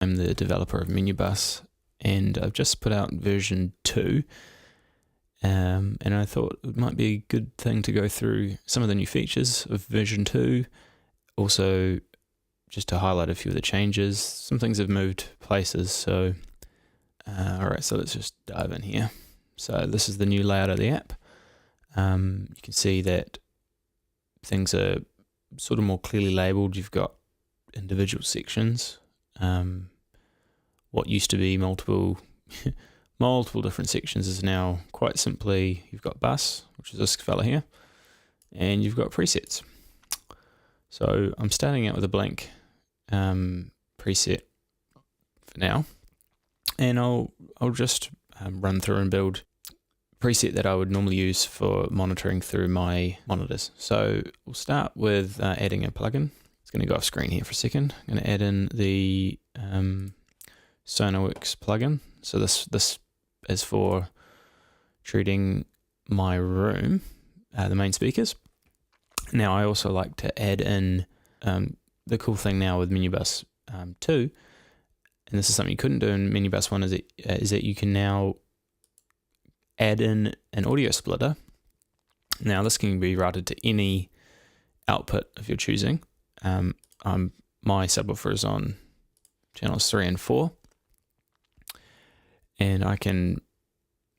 I'm the developer of menuBUS, and I've just put out version 2. And I thought it might be a good thing to go through some of the new features of version 2. Also, just to highlight a few of the changes. Some things have moved places, so alright, so let's just dive in here. So this is the new layout of the app. You can see that things are sort of more clearly labeled. You've got individual sections. What used to be multiple different sections is now quite simply, you've got bus, which is this fella here, and you've got presets. So I'm starting out with a blank preset for now, and I'll just run through and build a preset that I would normally use for monitoring through my monitors. So we'll start with adding a plugin. It's going to go off screen here for a second. I'm going to add in the SonarWorks plugin. So this is for treating my room, the main speakers. Now I also like to add in the cool thing now with menuBUS 2, and this is something you couldn't do in menuBUS 1, is that you can now add in an audio splitter. Now this can be routed to any output of your choosing. My subwoofer is on channels 3 and 4, and my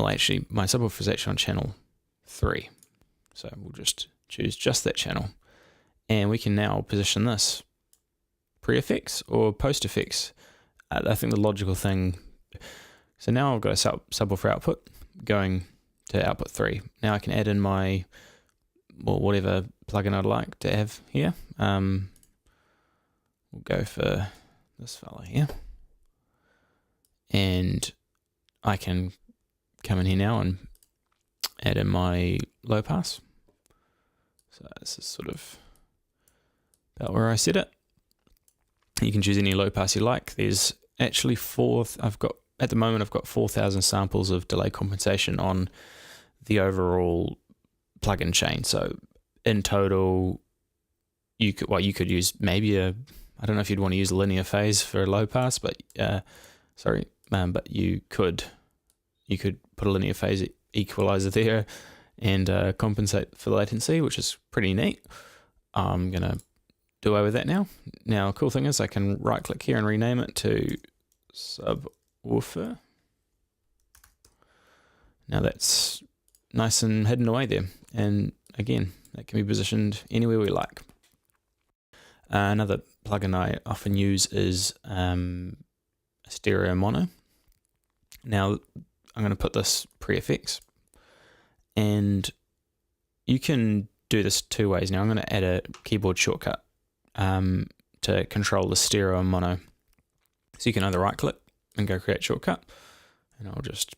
subwoofer is actually on channel 3, so we'll just choose just that channel, and we can now position this pre-effects or post-effects. I think the logical thing, so now I've got a subwoofer output going to output 3. Now I can add in my, well, whatever plugin I'd like to have here. We'll go for this fella here, and I can come in here now and add in my low pass. So this is sort of about where I set it. You can choose any low pass you like. There's actually at the moment I've got 4,000 samples of delay compensation on the overall plugin chain. So in total, you could use maybe I don't know if you'd want to use a linear phase for a low pass, but but you could put a linear phase equalizer there and compensate for latency, which is pretty neat. I'm gonna do away with that now. Now, cool thing is I can right click here and rename it to subwoofer. Now that's nice and hidden away there, and again, that can be positioned anywhere we like. Another plugin I often use is stereo mono. Now I'm going to put this pre-effects, and you can do this 2 ways. Now I'm going to add a keyboard shortcut to control the stereo and mono. So you can either right click and go create shortcut, and I'll just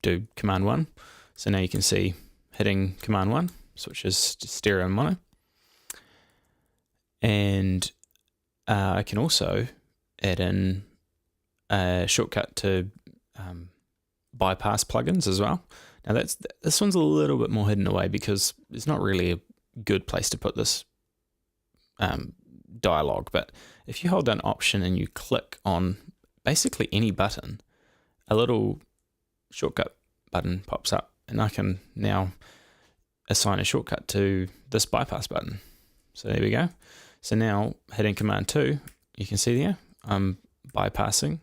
do command 1. So now you can see hitting command 1 switches to stereo and mono. And I can also add in a shortcut to bypass plugins as well. Now this one's a little bit more hidden away because it's not really a good place to put this dialog. But if you hold down Option and you click on basically any button, a little shortcut button pops up, and I can now assign a shortcut to this bypass button. So there we go. So now hitting command 2, you can see there I'm bypassing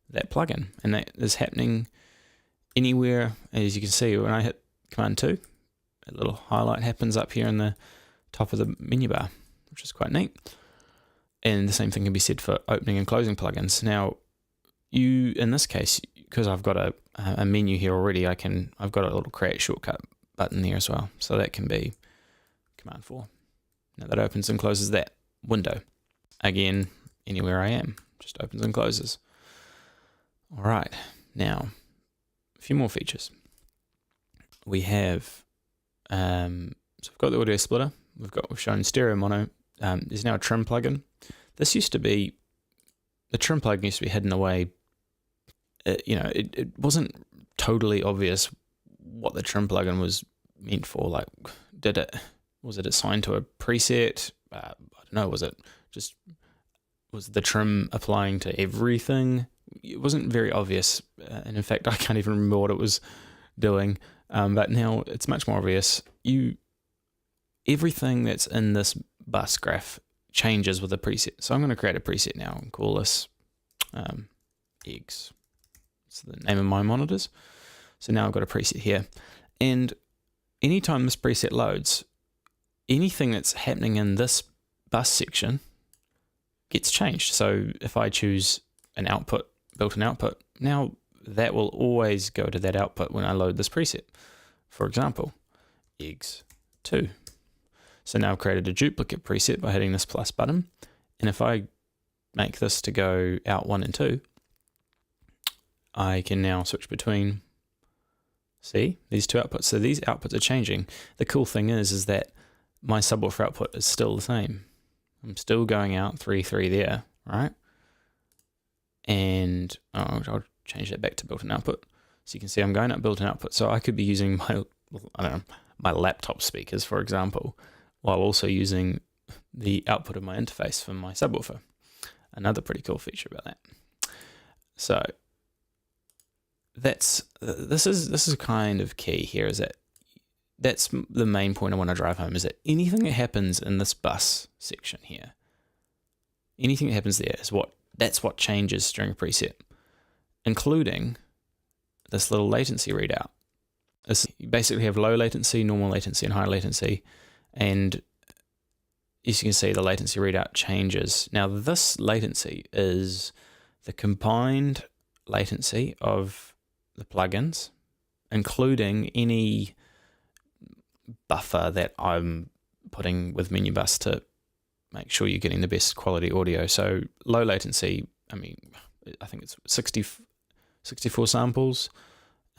that plugin, and that is happening anywhere. As you can see, when I hit command 2, a little highlight happens up here in the top of the menu bar, which is quite neat. And the same thing can be said for opening and closing plugins. Now, in this case, because I've got a menu here already, I've got a little create shortcut button there as well. So that can be command 4. Now that opens and closes that window. Again, anywhere I am, just opens and closes. All right, now a few more features. We have, so we've got the audio splitter. We've shown stereo mono. There's now a trim plugin. This used to be, the trim plugin used to be hidden away. It wasn't totally obvious what the trim plugin was meant for. Like, was it assigned to a preset? I don't know. Was was the trim applying to everything? It wasn't very obvious, and in fact I can't even remember what it was doing, but now it's much more obvious. Everything that's in this bus graph changes with a preset. So I'm going to create a preset now and call this eggs. It's the name of my monitors. So now I've got a preset here, and anytime this preset loads, anything that's happening in this bus section gets changed. So if I choose an output, built-in output, now that will always go to that output when I load this preset. For example, eggs 2. So now I've created a duplicate preset by hitting this plus button. And if I make this to go out 1 and 2, I can now switch between, see, these two outputs. So these outputs are changing. The cool thing is that my subwoofer output is still the same. I'm still going out 3, 3 there, right? And I'll change that back to built-in output. So you can see I'm going up built-in output. So I could be using my, I don't know, my laptop speakers, for example, while also using the output of my interface from my subwoofer. Another pretty cool feature about that. So this is kind of key here, is that that's the main point I want to drive home, is that anything that happens in this bus section here, anything that happens there that's what changes during a preset, including this little latency readout. You basically have low latency, normal latency, and high latency, and as you can see, the latency readout changes. Now this latency is the combined latency of the plugins, including any buffer that I'm putting with menuBUS to make sure you're getting the best quality audio. So low latency, I think it's 64 samples.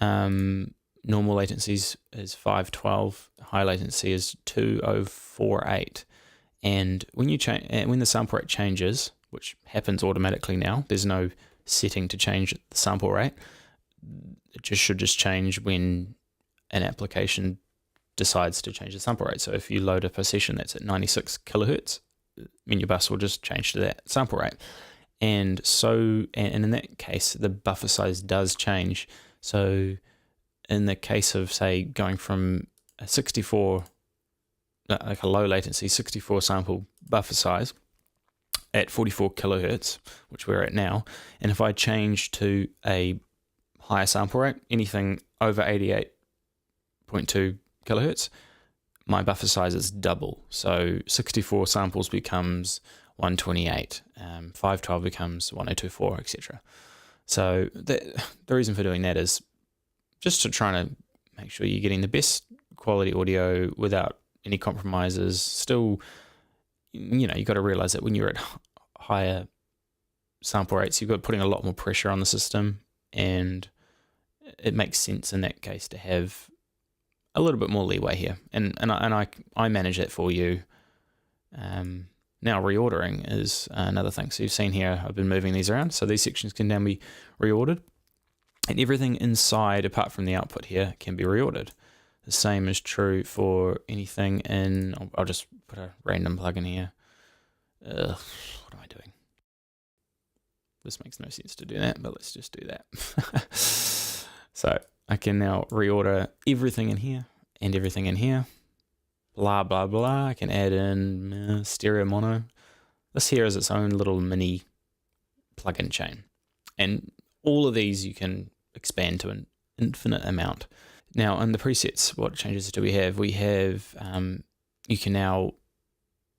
Normal latencies is 512. High latency is 2048. And when the sample rate changes, which happens automatically now, there's no setting to change the sample rate. It should just change when an application decides to change the sample rate. So if you load up a session that's at 96 kilohertz, menuBUS will just change to that sample rate. And in that case, the buffer size does change. So in the case of, say, going from a 64, like a low latency 64 sample buffer size at 44 kilohertz, which we're at now, and if I change to a higher sample rate, anything over 88.2 kilohertz, my buffer size is double. So 64 samples becomes 128, 512 becomes 1024, etc. So the reason for doing that is just to try to make sure you're getting the best quality audio without any compromises. Still, you've got to realize that when you're at higher sample rates, you've got putting a lot more pressure on the system, and it makes sense in that case to have a little bit more leeway here. And I manage that for you. Now reordering is another thing. So you've seen here, I've been moving these around. So these sections can now be reordered, and everything inside, apart from the output here, can be reordered. The same is true for anything in, I'll just put a random plugin here. What am I doing? This makes no sense to do that, but let's just do that. So I can now reorder everything in here and everything in here. Blah, blah, blah. I can add in stereo mono. This here is its own little mini plugin chain. And all of these you can expand to an infinite amount. Now, in the presets, what changes do we have? We have, you can now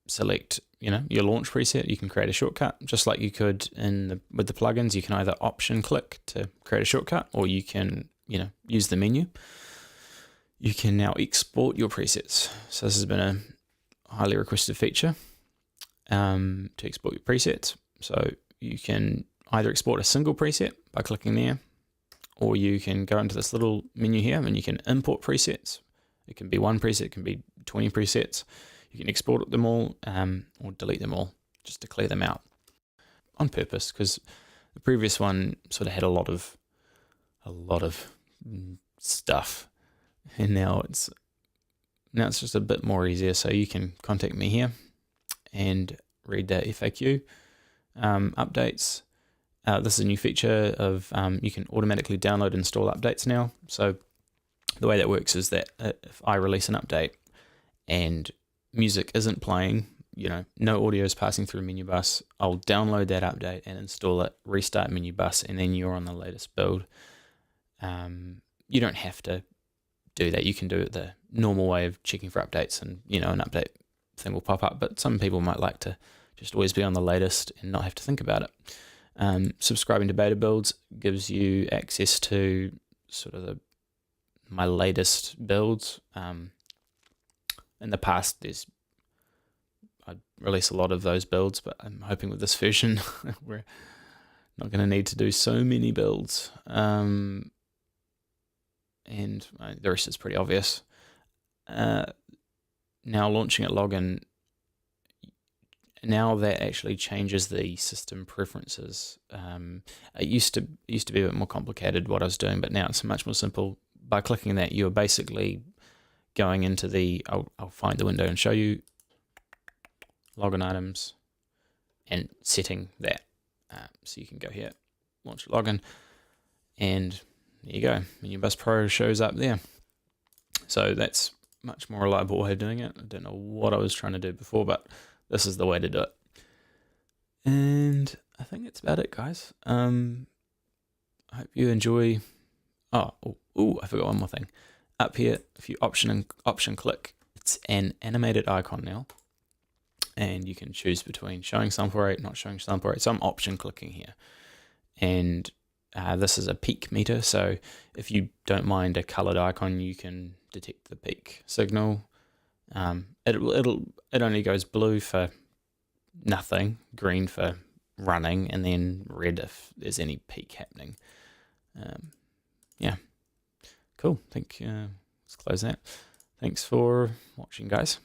select, your launch preset. You can create a shortcut, just like you could with the plugins. You can either option click to create a shortcut, or you can, use the menu. You can now export your presets. So this has been a highly requested feature, to export your presets. So you can either export a single preset by clicking there, or you can go into this little menu here and you can import presets. It can be one preset, it can be 20 presets. You can export them all, or delete them all, just to clear them out on purpose, because the previous one sort of had a lot of stuff, and now it's just a bit more easier. So you can contact me here and read the FAQ updates. This is a new feature of you can automatically download and install updates now. So the way that works is that if I release an update and music isn't playing, no audio is passing through menuBUS, I'll download that update and install it, restart menuBUS, and then you're on the latest build. You don't have to do that. You can do it the normal way of checking for updates, and an update thing will pop up, but some people might like to just always be on the latest and not have to think about it. Subscribing to beta builds gives you access to sort of my latest builds. In the past, I release a lot of those builds, but I'm hoping with this version we're not going to need to do so many builds. And the rest is pretty obvious. Now launching at login, now that actually changes the system preferences. It used to be a bit more complicated what I was doing, but now it's much more simple. By clicking that, you're basically going into I'll find the window and show you login items and setting that. So you can go here, launch login, and there you go. menuBUS Pro shows up there. So that's much more reliable way of doing it. I don't know what I was trying to do before, but this is the way to do it. And I think that's about it, guys. I hope you enjoy. I forgot one more thing. Up here, if you option click, it's an animated icon now, and you can choose between showing sample rate, not showing sample rate. So I'm option clicking here, and this is a peak meter. So if you don't mind a colored icon, you can detect the peak signal. It only goes blue for nothing, green for running, and then red if there's any peak happening. Yeah, cool. Let's close that. Thanks for watching, guys.